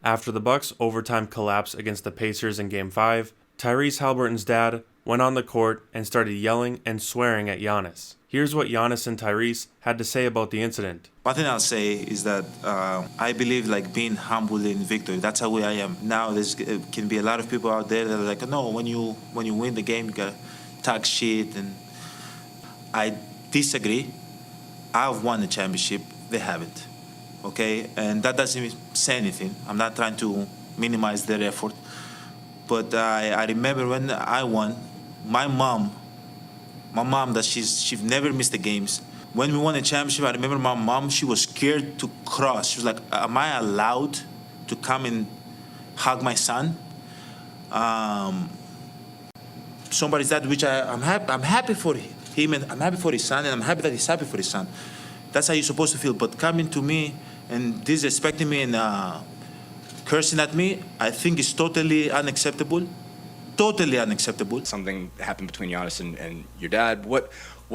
After the Bucks' overtime collapse against the Pacers in Game 5, Tyrese Haliburton's dad went on the court and started yelling and swearing at Giannis. Here's what Giannis and Tyrese had to say about the incident. One thing I'll say is that I believe being humble in victory. That's how I am. Now there can be a lot of people out there that are like, no, when you win the game, you gotta talk shit. And I disagree. I've won the championship. They haven't. Okay? And that doesn't say anything. I'm not trying to minimize their effort. But I remember when I won, my mom, that she's never missed the games. When we won the championship, I remember my mom, she was scared to cross. She was like, am I allowed to come and hug my son? Somebody's dad, which I'm happy for him, and I'm happy for his son, and I'm happy that he's happy for his son. That's how you're supposed to feel. But coming to me and disrespecting me and cursing at me, I think is totally unacceptable. Totally unacceptable. Something happened between Giannis and your dad. What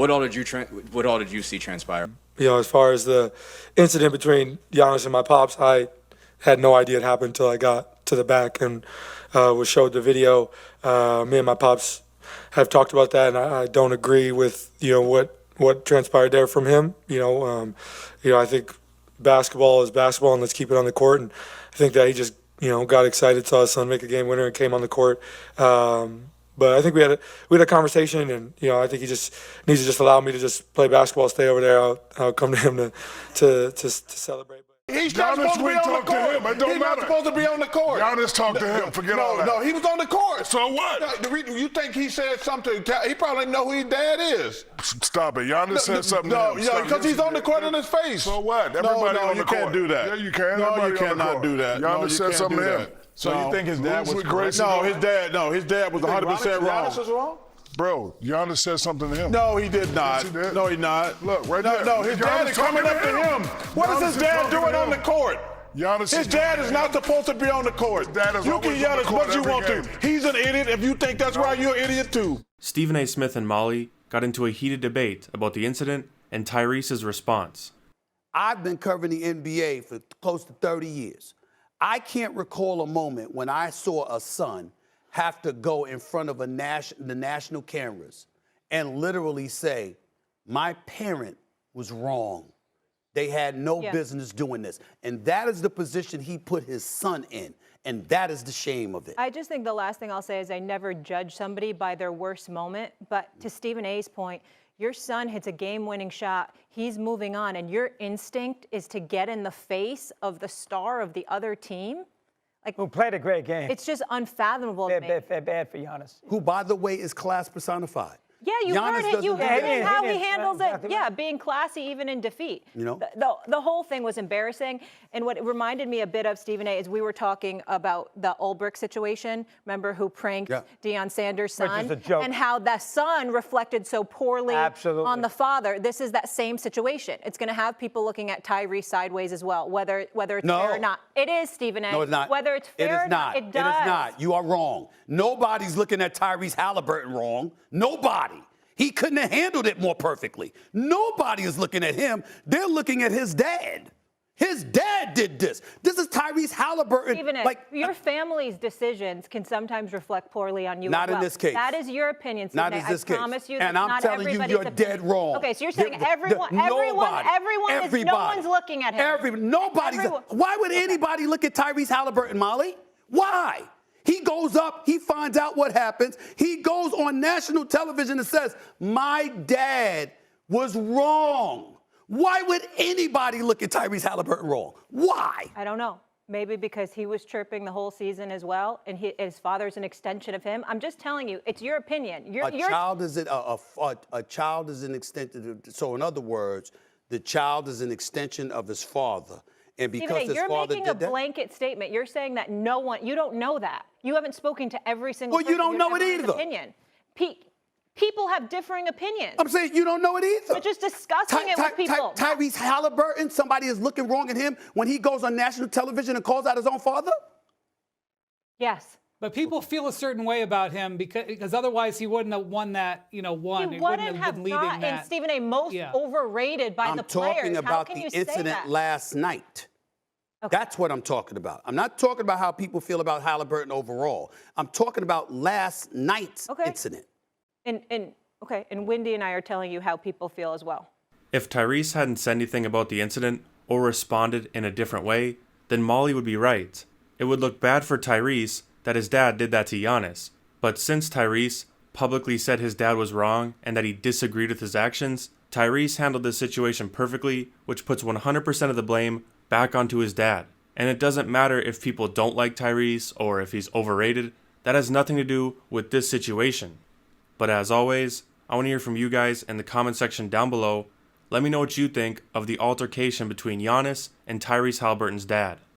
all did you see transpire? You know, as far as the incident between Giannis and my pops, I had no idea it happened until I got to the back and was showed the video. Me and my pops have talked about that, and I don't agree with what transpired there from him. I think basketball is basketball, and let's keep it on the court. And I think that he just got excited, saw his son make a game winner, and came on the court. But I think we had a conversation, and I think he just needs to just allow me to just play basketball, stay over there. I'll come to him to celebrate. He's not supposed to be on the court. Him. It don't He's matter. not supposed to be on the court. Giannis talked to him. Forget all that. No, he was on the court. So what? You think he said something? He probably didn't know who his dad is. Stop it. Giannis said something to him. No, because he's on the court in his face. So what? Everybody on the you court. can't do that. Yeah, you can. No, Everybody you on the cannot court. do that. Giannis said something to him. So you think his dad was correct? No, his dad was 100% wrong. Giannis is wrong? Bro, Giannis said something to him. No, he did not. Yes, he did. No, he not. Look, right there. No, his dad is coming up to him. What is his dad doing on the court? His dad is not supposed to be on the court. You can yell as much as you want to. He's an idiot. If you think that's right, you're an idiot too. Stephen A. Smith and Molly got into a heated debate about the incident and Tyrese's response. I've been covering the NBA for close to 30 years. I can't recall a moment when I saw a son have to go in front of the national cameras and literally say, my parent was wrong. They had no business doing this. And that is the position he put his son in. And that is the shame of it. I just think the last thing I'll say is I never judge somebody by their worst moment. But to Stephen A.'s point, your son hits a game-winning shot. He's moving on. And your instinct is to get in the face of the star of the other team? Who played a great game. It's just unfathomable to me. Bad for Giannis. Who, by the way, is class personified. Yeah, you heard it. You heard how he handles it. Exactly. Yeah, being classy even in defeat. The whole thing was embarrassing. And what it reminded me a bit of, Stephen A., is we were talking about the Ulbrich situation. Remember who pranked Deion Sanders' son? Which is a joke. And how the son reflected so poorly on the father. This is that same situation. It's going to have people looking at Tyrese sideways as well, whether it's fair or not. It is, Stephen A. No, it's not. Whether it's fair or not, it does. It is not. You are wrong. Nobody's looking at Tyrese Haliburton wrong. Nobody. He couldn't have handled it more perfectly. Nobody is looking at him. They're looking at his dad. His dad did this. This is Tyrese Haliburton. Stephen A., your family's decisions can sometimes reflect poorly on you not as well. In this case. That is your opinion, Stephen Not in this case. I promise you and that's I'm not telling you, you're dead wrong. Okay, so you're saying everyone no one's looking at him. Why would anybody look at Tyrese Haliburton, Molly? Why? He goes up, he finds out what happens. He goes on national television and says, my dad was wrong. Why would anybody look at Tyrese Haliburton wrong? Why? I don't know. Maybe because he was chirping the whole season as well, and his father's an extension of him. I'm just telling you, it's your opinion. A child is an extension. So in other words, the child is an extension of his father. And because Stephen A., you're making a blanket statement. You're saying that you don't know that. You haven't spoken to every single person. Well, you don't know it either. Opinion. People have differing opinions. I'm saying you don't know it either. We're just discussing it with people. Tyrese Haliburton, somebody is looking wrong at him when he goes on national television and calls out his own father? Yes. But people feel a certain way about him because otherwise he wouldn't have won that, He wouldn't have been leading that. Stephen A., most overrated by the players. I'm talking about the incident last night. That's what I'm talking about. I'm not talking about how people feel about Haliburton overall. I'm talking about last night's incident. And Wendy and I are telling you how people feel as well. If Tyrese hadn't said anything about the incident or responded in a different way, then Molly would be right. It would look bad for Tyrese that his dad did that to Giannis. But since Tyrese publicly said his dad was wrong and that he disagreed with his actions, Tyrese handled this situation perfectly, which puts 100% of the blame back onto his dad. And it doesn't matter if people don't like Tyrese or if he's overrated. That has nothing to do with this situation. But as always, I want to hear from you guys in the comment section down below. Let me know what you think of the altercation between Giannis and Tyrese Haliburton's dad.